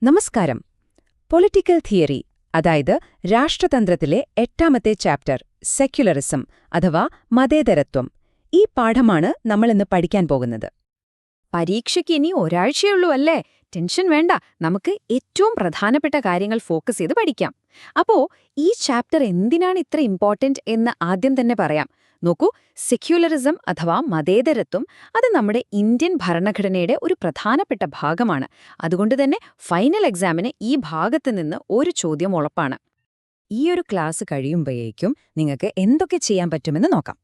നമസ്കാരം. Political theory, അതായത് രാഷ്ട്രതന്ത്രത്തിലെ 8ാമത്തെ chapter secularism അഥവാ മതേതരത്വം, ഈ പാഠമാണ് നമ്മളിന്ന് പഠിക്കാൻ പോകുന്നത്. പരീക്ഷയ്ക്ക് ഇനി ഒരാഴ്ചയുള്ളൂ അല്ലേ? ടെൻഷൻ വേണ്ട, നമുക്ക് ഏറ്റവും പ്രധാനപ്പെട്ട കാര്യങ്ങൾ ഫോക്കസ് ചെയ്ത് പഠിക്കാം. അപ്പോ ഈ ചാപ്റ്റർ എന്തിനാണ് ഇത്ര ഇമ്പോർട്ടന്റ് എന്ന് ആദ്യം തന്നെ പറയാം. നോക്കൂ, സെക്യുലറിസം അഥവാ മതേതരത്വം അത് നമ്മുടെ ഇന്ത്യൻ ഭരണഘടനയുടെ ഒരു പ്രധാനപ്പെട്ട ഭാഗമാണ്. അതുകൊണ്ട് തന്നെ ഫൈനൽ എക്സാമിന് ഈ ഭാഗത്ത് നിന്ന് ഒരു ചോദ്യം ഉറപ്പാണ്. ഈ ഒരു ക്ലാസ് കഴിയുമ്പോഴേക്കും നിങ്ങൾക്ക് എന്തൊക്കെ ചെയ്യാൻ പറ്റുമെന്ന് നോക്കാം.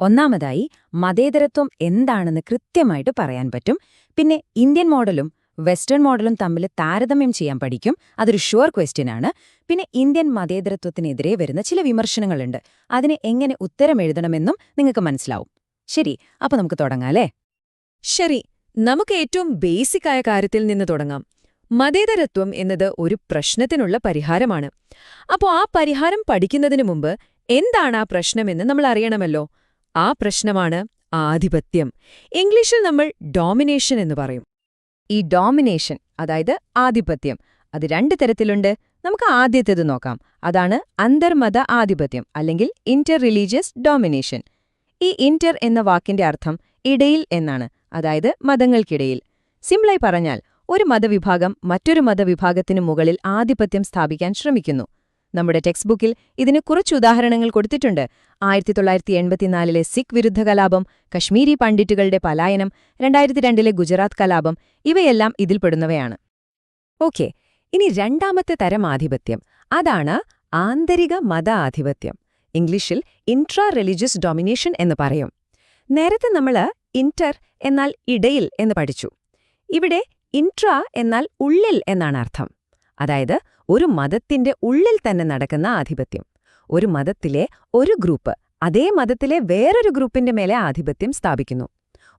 ഒന്നാമതായി, മതേതരത്വം എന്താണെന്ന് കൃത്യമായിട്ട് പറയാൻ പറ്റും. പിന്നെ ഇന്ത്യൻ മോഡലും വെസ്റ്റേൺ മോഡലും തമ്മിൽ താരതമ്യം ചെയ്യാൻ പഠിക്കും. അതൊരു ഷുവർ ക്വസ്റ്റ്യൻ ആണ്. പിന്നെ ഇന്ത്യൻ മതേതരത്വത്തിനെതിരെ വരുന്ന ചില വിമർശനങ്ങളുണ്ട്, അതിന് എങ്ങനെ ഉത്തരം എഴുതണമെന്നും നിങ്ങൾക്ക് മനസ്സിലാവും. ശരി, അപ്പൊ നമുക്ക് തുടങ്ങാല്ലേ? ശരി, നമുക്ക് ഏറ്റവും ബേസിക് ആയ കാര്യത്തിൽ നിന്ന് തുടങ്ങാം. മതേതരത്വം എന്നത് ഒരു പ്രശ്നത്തിനുള്ള പരിഹാരമാണ്. അപ്പോൾ ആ പരിഹാരം പഠിക്കുന്നതിന് മുമ്പ് എന്താണ് ആ പ്രശ്നമെന്ന് നമ്മൾ അറിയണമല്ലോ. ആ പ്രശ്നമാണ് ആധിപത്യം. ഇംഗ്ലീഷിൽ നമ്മൾ ഡോമിനേഷൻ എന്ന് പറയും. ഈ ഡോമിനേഷൻ, അതായത് ആധിപത്യം, അത് രണ്ട് തരത്തിലുണ്ട്. നമുക്ക് ആദ്യത്തേത് നോക്കാം. അതാണ് അന്തർമത ആധിപത്യം അല്ലെങ്കിൽ ഇന്റർ റിലീജിയസ് ഡോമിനേഷൻ. ഈ ഇന്റർ എന്ന വാക്കിന്റെ അർത്ഥം ഇടയിൽ എന്നാണ്, അതായത് മതങ്ങൾക്കിടയിൽ. സിംപിളായി പറഞ്ഞാൽ, ഒരു മതവിഭാഗം മറ്റൊരു മതവിഭാഗത്തിനു മുകളിൽ ആധിപത്യം സ്ഥാപിക്കാൻ ശ്രമിക്കുന്നു. നമ്മുടെ ടെക്സ്റ്റ് ബുക്കിൽ ഇതിന് കുറച്ച് ഉദാഹരണങ്ങൾ കൊടുത്തിട്ടുണ്ട്. 1984 സിഖ് വിരുദ്ധ കലാപം, കശ്മീരി പണ്ഡിറ്റുകളുടെ പലായനം, 2002 ഗുജറാത്ത് കലാപം, ഇവയെല്ലാം ഇതിൽപ്പെടുന്നവയാണ്. ഓക്കെ, ഇനി രണ്ടാമത്തെ തരം ആധിപത്യം, അതാണ് ആന്തരിക മത ആധിപത്യം. ഇംഗ്ലീഷിൽ ഇൻട്രാ റിലീജിയസ് ഡൊമിനേഷൻ എന്ന് പറയും. നേരത്തെ നമ്മൾ ഇന്റർ എന്നാൽ ഇടയിൽ എന്ന് പഠിച്ചു. ഇവിടെ ഇൻട്രാ എന്നാൽ ഉള്ളിൽ എന്നാണ് അർത്ഥം. അതായത് ഒരു മതത്തിന്റെ ഉള്ളിൽ തന്നെ നടക്കുന്ന ആധിപത്യം. ഒരു മതത്തിലെ ഒരു ഗ്രൂപ്പ് അതേ മതത്തിലെ വേറൊരു ഗ്രൂപ്പിന്റെ മേലെ ആധിപത്യം സ്ഥാപിക്കുന്നു.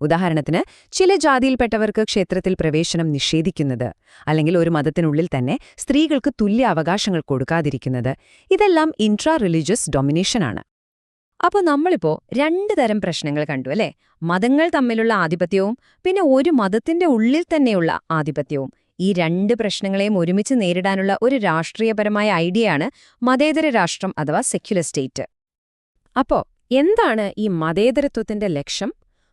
ഉദാഹരണത്തിന്, ചില ജാതിയിൽപ്പെട്ടവർക്ക് ക്ഷേത്രത്തിൽ പ്രവേശനം നിഷേധിക്കുന്നത്, അല്ലെങ്കിൽ ഒരു മതത്തിനുള്ളിൽ തന്നെ സ്ത്രീകൾക്ക് തുല്യ അവകാശങ്ങൾ കൊടുക്കാതിരിക്കുന്നത്, ഇതെല്ലാം ഇൻട്രാ റിലീജിയസ് ഡൊമിനേഷനാണ്. അപ്പോൾ നമ്മളിപ്പോ രണ്ട് തരം പ്രശ്നങ്ങൾ കണ്ടു അല്ലേ? മതങ്ങൾ തമ്മിലുള്ള ആധിപത്യവും പിന്നെ ഒരു മതത്തിന്റെ ഉള്ളിൽ തന്നെയുള്ള ആധിപത്യവും. ഈ രണ്ട് പ്രശ്നങ്ങളെയും ഒരുമിച്ച് നേരിടാനുള്ള ഒരു രാഷ്ട്രീയപരമായ ഐഡിയയാണ് മതേതര രാഷ്ട്രം അഥവാ സെക്യുലർ സ്റ്റേറ്റ്. അപ്പോ എന്താണ് ഈ മതേതരത്വത്തിന്റെ ലക്ഷ്യം?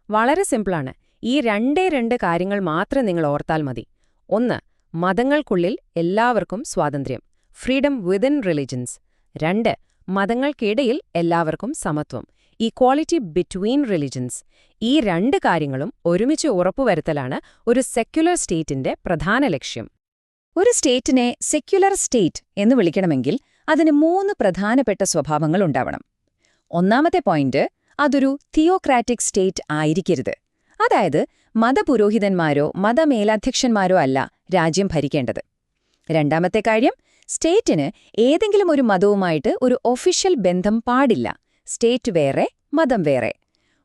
വളരെ സിമ്പിളാണ്. ഈ രണ്ട് കാര്യങ്ങൾ മാത്രം നിങ്ങൾ ഓർത്താൽ മതി. ഒന്ന്, മതങ്ങൾക്കുള്ളിൽ എല്ലാവർക്കും സ്വാതന്ത്ര്യം, ഫ്രീഡം വിതിൻ റിലിജൻസ്. രണ്ട്, മതങ്ങൾക്കിടയിൽ എല്ലാവർക്കും സമത്വം, ഈക്വാളിറ്റി ബിറ്റ്വീൻ റിലിജൻസ്. ഈ രണ്ട് കാര്യങ്ങളും ഒരുമിച്ച് ഉറപ്പുവരുത്തലാണ് ഒരു സെക്യുലർ സ്റ്റേറ്റിന്റെ പ്രധാന ലക്ഷ്യം. ഒരു സ്റ്റേറ്റിനെ സെക്യുലർ സ്റ്റേറ്റ് എന്ന് വിളിക്കണമെങ്കിൽ അതിന് 3 പ്രധാനപ്പെട്ട സ്വഭാവങ്ങൾ ഉണ്ടാവണം. ഒന്നാമത്തെ പോയിന്റ്, അതൊരു തിയോക്രാറ്റിക് സ്റ്റേറ്റ് ആയിരിക്കരുത്. അതായത് മതപുരോഹിതന്മാരോ മതമേലധ്യക്ഷന്മാരോ അല്ല രാജ്യം ഭരിക്കേണ്ടത്. രണ്ടാമത്തെ കാര്യം, സ്റ്റേറ്റിന് ഏതെങ്കിലും ഒരു മതവുമായിട്ട് ഒരു ഒഫീഷ്യൽ ബന്ധം പാടില്ല. സ്റ്റേറ്റ് വേറെ, മതം വേറെ.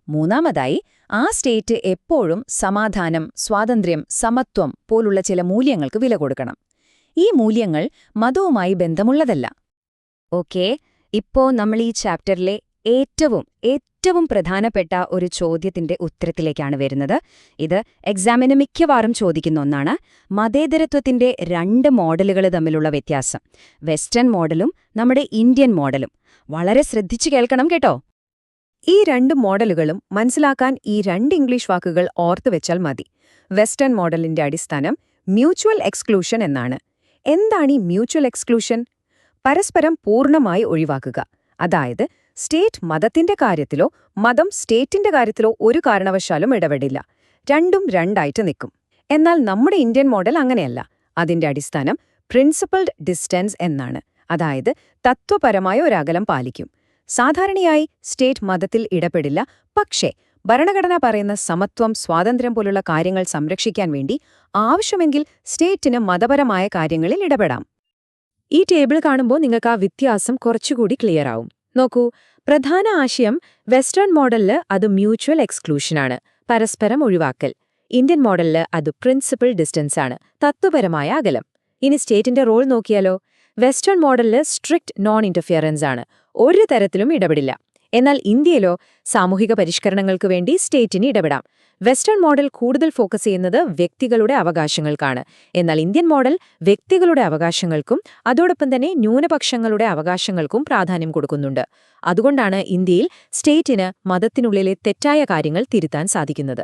മൂന്നാമതായി, ആ സ്റ്റേറ്റ് എപ്പോഴും സമാധാനം, സ്വാതന്ത്ര്യം, സമത്വം പോലുള്ള ചില മൂല്യങ്ങൾക്ക് വില കൊടുക്കണം. ഈ മൂല്യങ്ങൾ മതവുമായി ബന്ധമുള്ളതല്ല. ഓക്കേ, ഇപ്പോ നമ്മൾ ഈ ചാപ്റ്ററിലെ ഏറ്റവും പ്രധാനപ്പെട്ട ഒരു ചോദ്യത്തിന്റെ ഉത്തരത്തിലേക്കാണ് വരുന്നത്. ഇത് എക്സാമിന് മിക്കവാറും ചോദിക്കുന്ന ഒന്നാണ്. മതേതരത്വത്തിന്റെ 2 മോഡലുകൾ തമ്മിലുള്ള വ്യത്യാസം, വെസ്റ്റേൺ മോഡലും നമ്മുടെ ഇന്ത്യൻ മോഡലും. വളരെ ശ്രദ്ധിച്ചു കേൾക്കണം കേട്ടോ. ഈ 2 മോഡലുകളും മനസ്സിലാക്കാൻ ഈ 2 ഇംഗ്ലീഷ് വാക്കുകൾ ഓർത്തുവെച്ചാൽ മതി. വെസ്റ്റേൺ മോഡലിന്റെ അടിസ്ഥാനം മ്യൂച്വൽ എക്സ്ക്ലൂഷൻ എന്നാണ്. എന്താണ് ഈ മ്യൂച്വൽ എക്സ്ക്ലൂഷൻ? പരസ്പരം പൂർണ്ണമായി ഒഴിവാക്കുക. അതായത് സ്റ്റേറ്റ് മതത്തിന്റെ കാര്യത്തിലോ മതം സ്റ്റേറ്റിന്റെ കാര്യത്തിലോ ഒരു കാരണവശാലും ഇടപെടില്ല. രണ്ടും രണ്ടായിട്ട് നിൽക്കും. എന്നാൽ നമ്മുടെ ഇന്ത്യൻ മോഡൽ അങ്ങനെയല്ല. അതിന്റെ അടിസ്ഥാനം പ്രിൻസിപ്പിൾഡ് ഡിസ്റ്റൻസ് എന്നാണ്. അതായത് തത്വപരമായ ഒരു അകലം പാലിക്കും. സാധാരണയായി സ്റ്റേറ്റ് മതത്തിൽ ഇടപെടില്ല, പക്ഷേ ഭരണഘടന പറയുന്ന സമത്വം, സ്വാതന്ത്ര്യം പോലുള്ള കാര്യങ്ങൾ സംരക്ഷിക്കാൻ വേണ്ടി ആവശ്യമെങ്കിൽ സ്റ്റേറ്റിന് മതപരമായ കാര്യങ്ങളിൽ ഇടപെടാം. ഈ ടേബിൾ കാണുമ്പോൾ നിങ്ങൾക്ക് ആ വ്യത്യാസം കുറച്ചുകൂടി ക്ലിയർ ആവും. നോക്കൂ, പ്രധാന ആശയം വെസ്റ്റേൺ മോഡലില് അത് മ്യൂച്വൽ എക്സ്ക്ലൂഷനാണ്, പരസ്പരം ഒഴിവാക്കൽ. ഇന്ത്യൻ മോഡലില് അത് പ്രിൻസിപ്പിൾ ഡിസ്റ്റൻസ് ആണ്, തത്വപരമായ അകലം. ഇനി സ്റ്റേറ്റിന്റെ റോൾ നോക്കിയാലോ? വെസ്റ്റേൺ മോഡലില് സ്ട്രിക്റ്റ് നോൺ ഇന്റർഫിയറൻസ് ആണ്, ഒരു തരത്തിലും ഇടപെടില്ല. എന്നാൽ ഇന്ത്യയിലോ സാമൂഹിക പരിഷ്കരണങ്ങൾക്ക് വേണ്ടി സ്റ്റേറ്റിന് ഇടപെടാം. വെസ്റ്റേൺ മോഡൽ കൂടുതൽ ഫോക്കസ് ചെയ്യുന്നത് വ്യക്തികളുടെ അവകാശങ്ങൾക്കാണ്. എന്നാൽ ഇന്ത്യൻ മോഡൽ വ്യക്തികളുടെ അവകാശങ്ങൾക്കും അതോടൊപ്പം തന്നെ ന്യൂനപക്ഷങ്ങളുടെ അവകാശങ്ങൾക്കും പ്രാധാന്യം കൊടുക്കുന്നുണ്ട്. അതുകൊണ്ടാണ് ഇന്ത്യയിൽ സ്റ്റേറ്റിന് മതത്തിനുള്ളിലെ തെറ്റായ കാര്യങ്ങൾ തിരുത്താൻ സാധിക്കുന്നത്.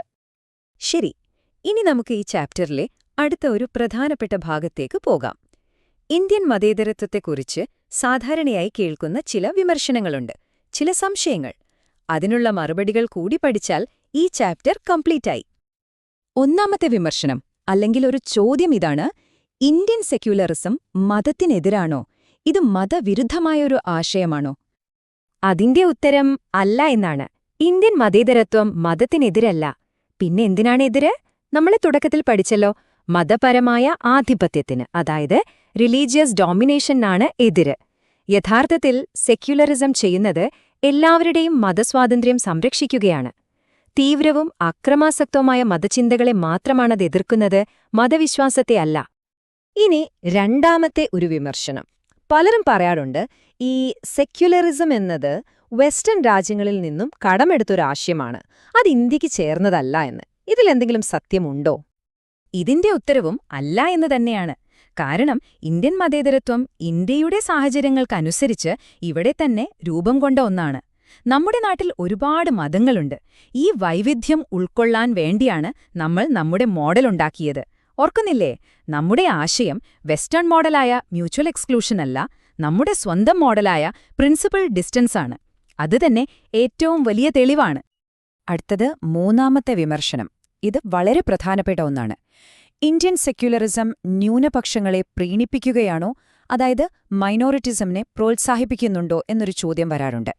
ശരി, ഇനി നമുക്ക് ഈ ചാപ്റ്ററിലെ അടുത്ത ഒരു പ്രധാനപ്പെട്ട ഭാഗത്തേക്ക് പോകാം. ഇന്ത്യൻ മതേതരത്വത്തെക്കുറിച്ച് സാധാരണയായി കേൾക്കുന്ന ചില വിമർശനങ്ങളുണ്ട്, ചില സംശയങ്ങൾ. അതിനുള്ള മറുപടികൾ കൂടി പഠിച്ചാൽ ഈ ചാപ്റ്റർ കംപ്ലീറ്റായി. ഒന്നാമത്തെ വിമർശനം അല്ലെങ്കിൽ ഒരു ചോദ്യം ഇതാണ്: ഇന്ത്യൻ സെക്യുലറിസം മതത്തിനെതിരാണോ? ഇത് മതവിരുദ്ധമായൊരു ആശയമാണോ? അതിന്റെ ഉത്തരം അല്ല എന്നാണ്. ഇന്ത്യൻ മതേതരത്വം മതത്തിനെതിരല്ല. പിന്നെ എന്തിനാണ് എതിര്? നമ്മളെ തുടക്കത്തിൽ പഠിച്ചല്ലോ, മതപരമായ ആധിപത്യത്തിന്, അതായത് റിലീജിയസ് ഡോമിനേഷനാണ് എതിര്. യഥാർത്ഥത്തിൽ സെക്യുലറിസം ചെയ്യുന്നത് എല്ലാവരുടെയും മതസ്വാതന്ത്ര്യം സംരക്ഷിക്കുകയാണ്. തീവ്രവും അക്രമാസക്തവുമായ മതചിന്തകളെ മാത്രമാണത് എതിർക്കുന്നത്, മതവിശ്വാസത്തെ അല്ല. ഇനി രണ്ടാമത്തെ ഒരു വിമർശനം. പലരും പറയാറുണ്ട്, ഈ സെക്യുലറിസം എന്നത് വെസ്റ്റേൺ രാജ്യങ്ങളിൽ നിന്നും കടമെടുത്തൊരാശയമാണ്, അത് ഇന്ത്യക്ക് ചേർന്നതല്ല എന്ന്. ഇതിലെന്തെങ്കിലും സത്യമുണ്ടോ? ഇതിന്റെ ഉത്തരവും അല്ല എന്ന് തന്നെയാണ്. കാരണം ഇന്ത്യൻ മതേതരത്വം ഇന്ത്യയുടെ സാഹചര്യങ്ങൾക്കനുസരിച്ച് ഇവിടെ തന്നെ രൂപം കൊണ്ട ഒന്നാണ്. നമ്മുടെ നാട്ടിൽ ഒരുപാട് മതങ്ങളുണ്ട്. ഈ വൈവിധ്യം ഉൾക്കൊള്ളാൻ വേണ്ടിയാണ് നമ്മൾ നമ്മുടെ മോഡലുണ്ടാക്കിയത്. ഓർക്കുന്നില്ലേ? നമ്മുടെ ആശയം വെസ്റ്റേൺ മോഡലായ മ്യൂച്വൽ എക്സ്ക്ലൂഷൻ അല്ല, നമ്മുടെ സ്വന്തം മോഡലായ പ്രിൻസിപ്പൽ ഡിസ്റ്റൻസ് ആണ്. അതുതന്നെ ഏറ്റവും വലിയ തെളിവാണ്. അടുത്തത് മൂന്നാമത്തെ വിമർശനം. ഇത് വളരെ പ്രധാനപ്പെട്ട ഒന്നാണ്. ഇന്ത്യൻ സെക്യുലറിസം ന്യൂനപക്ഷങ്ങളെ പ്രീണിപ്പിക്കുകയാണോ, അതായത് മൈനോറിറ്റിസമിനെ പ്രോത്സാഹിപ്പിക്കുന്നുണ്ടോ എന്നൊരു ചോദ്യം വരാറുണ്ട്.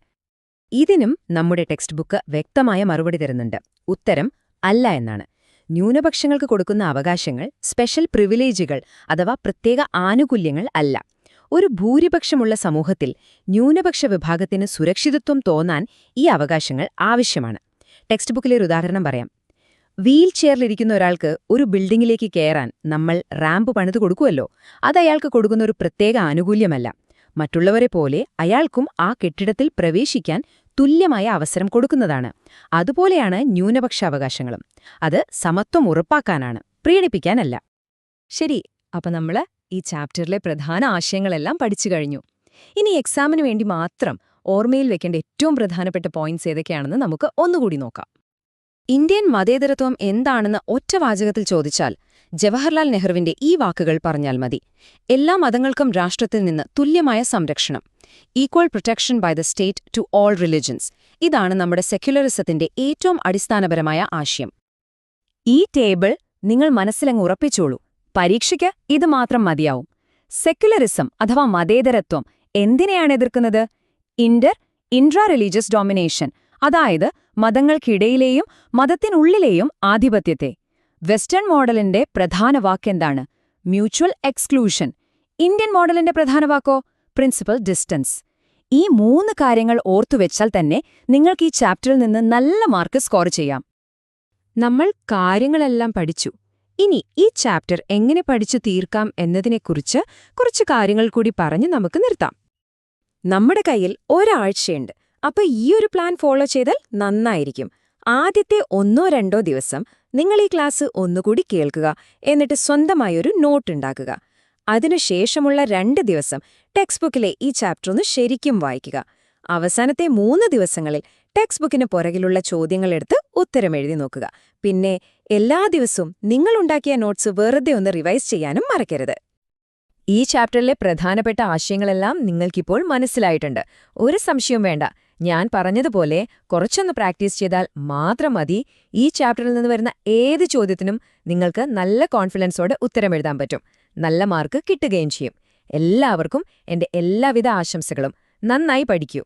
ഇതിനും നമ്മുടെ ടെക്സ്റ്റ് ബുക്ക് വ്യക്തമായ മറുപടി തരുന്നുണ്ട്. ഉത്തരം അല്ല എന്നാണ്. ന്യൂനപക്ഷങ്ങൾക്ക് കൊടുക്കുന്ന അവകാശങ്ങൾ സ്പെഷ്യൽ പ്രിവിലേജുകൾ അഥവാ പ്രത്യേക ആനുകൂല്യങ്ങൾ അല്ല. ഒരു ഭൂരിപക്ഷമുള്ള സമൂഹത്തിൽ ന്യൂനപക്ഷ വിഭാഗത്തിന് സുരക്ഷിതത്വം തോന്നാൻ ഈ അവകാശങ്ങൾ ആവശ്യമാണ്. ടെക്സ്റ്റ് ബുക്കിലെ ഒരു ഉദാഹരണം പറയാം. വീൽ ചെയറിലിരിക്കുന്ന ഒരാൾക്ക് ഒരു ബിൽഡിംഗിലേക്ക് കയറാൻ നമ്മൾ റാമ്പ് പണിത് കൊടുക്കുമല്ലോ, അത് അയാൾക്ക് കൊടുക്കുന്ന ഒരു പ്രത്യേക ആനുകൂല്യമല്ല. മറ്റുള്ളവരെ പോലെ അയാൾക്കും ആ കെട്ടിടത്തിൽ പ്രവേശിക്കാൻ തുല്യമായ അവസരം കൊടുക്കുന്നതാണ്. അതുപോലെയാണ് ന്യൂനപക്ഷ അവകാശങ്ങളും. അത് സമത്വം ഉറപ്പാക്കാനാണ്, പ്രീണിപ്പിക്കാനല്ല. ശരി, അപ്പൊ നമ്മള് ഈ ചാപ്റ്ററിലെ പ്രധാന ആശയങ്ങളെല്ലാം പഠിച്ചു കഴിഞ്ഞു. ഇനി എക്സാമിനു വേണ്ടി മാത്രം ഓർമ്മയിൽ വെക്കേണ്ട ഏറ്റവും പ്രധാനപ്പെട്ട പോയിന്റ്സ് ഏതൊക്കെയാണെന്ന് നമുക്ക് ഒന്നുകൂടി നോക്കാം. ഇന്ത്യൻ മതേതരത്വം എന്താണെന്ന് ഒറ്റവാചകത്തിൽ ചോദിച്ചാൽ ജവഹർലാൽ നെഹ്റുവിന്റെ ഈ വാക്കുകൾ പറഞ്ഞാൽ മതി. എല്ലാ മതങ്ങൾക്കും രാഷ്ട്രത്തിൽ നിന്ന് തുല്യമായ സംരക്ഷണം, equal protection by the state to all religions. ഇതാണ് നമ്മുടെ സെക്യുലറിസത്തിന്റെ ഏറ്റവും അടിസ്ഥാനപരമായ ആശയം. ഈ ടേബിൾ നിങ്ങൾ മനസ്സിലങ്ങ് ഉറപ്പിച്ചോളൂ. പരീക്ഷയ്ക്ക് ഇത് മാത്രം മതിയാവും. സെക്യുലറിസം അഥവാ മതേതരത്വം എന്തിനെയാണ് എതിർക്കുന്നത്? ഇൻട്രാ റിലീജിയസ് ഡോമിനേഷൻ, അതായത് മതങ്ങൾക്കിടയിലെയും മതത്തിനുള്ളിലെയും ആധിപത്യത്തെ. വെസ്റ്റേൺ മോഡലിന്റെ പ്രധാന വാക്കെന്താണ്? Mutual exclusion. ഇന്ത്യൻ മോഡലിന്റെ പ്രധാന വാക്കോ? Principal distance. ഈ 3 കാര്യങ്ങൾ ഓർത്തുവെച്ചാൽ തന്നെ നിങ്ങൾക്ക് ഈ ചാപ്റ്ററിൽ നിന്ന് നല്ല മാർക്ക് സ്കോർ ചെയ്യാം. നമ്മൾ കാര്യങ്ങളെല്ലാം പഠിച്ചു. ഇനി ഈ ചാപ്റ്റർ എങ്ങനെ പഠിച്ചു തീർക്കാം എന്നതിനെക്കുറിച്ച് കുറച്ച് കാര്യങ്ങൾ കൂടി പറഞ്ഞ് നമുക്ക് നിർത്താം. നമ്മുടെ കയ്യിൽ ഒരാഴ്ചയുണ്ട്. അപ്പൊ ഈ ഒരു പ്ലാൻ ഫോളോ ചെയ്താൽ നന്നായിരിക്കും. ആദ്യത്തെ 1-2 ദിവസം നിങ്ങൾ ഈ ക്ലാസ് ഒന്നുകൂടി കേൾക്കുക, എന്നിട്ട് സ്വന്തമായൊരു നോട്ട് ഉണ്ടാക്കുക. അതിനുശേഷമുള്ള 2 ദിവസം ടെക്സ്റ്റ് ബുക്കിലെ ഈ ചാപ്റ്റർ ഒന്ന് ശരിക്കും വായിക്കുക. അവസാനത്തെ 3 ദിവസങ്ങളിൽ ടെക്സ്റ്റ് ബുക്കിന് പുറകിലുള്ള ചോദ്യങ്ങളെടുത്ത് ഉത്തരമെഴുതി നോക്കുക. പിന്നെ എല്ലാ ദിവസവും നിങ്ങളുണ്ടാക്കിയ നോട്ട്സ് വെറുതെ ഒന്ന് റിവൈസ് ചെയ്യാനും മറക്കരുത്. ഈ ചാപ്റ്ററിലെ പ്രധാനപ്പെട്ട ആശയങ്ങളെല്ലാം നിങ്ങൾക്കിപ്പോൾ മനസ്സിലായിട്ടുണ്ട്. ഒരു സംശയവും വേണ്ട. ഞാൻ പറഞ്ഞതുപോലെ കുറച്ചൊന്ന് പ്രാക്ടീസ് ചെയ്താൽ മാത്രം മതി. ഈ ചാപ്റ്ററിൽ നിന്ന് വരുന്ന ഏത് ചോദ്യത്തിനും നിങ്ങൾക്ക് നല്ല കോൺഫിഡൻസോടെ ഉത്തരമെഴുതാൻ പറ്റും. നല്ല മാർക്ക് കിട്ടുകയും ചെയ്യും. എല്ലാവർക്കും എന്റെ എല്ലാവിധ ആശംസകളും. നന്നായി പഠിക്കൂ.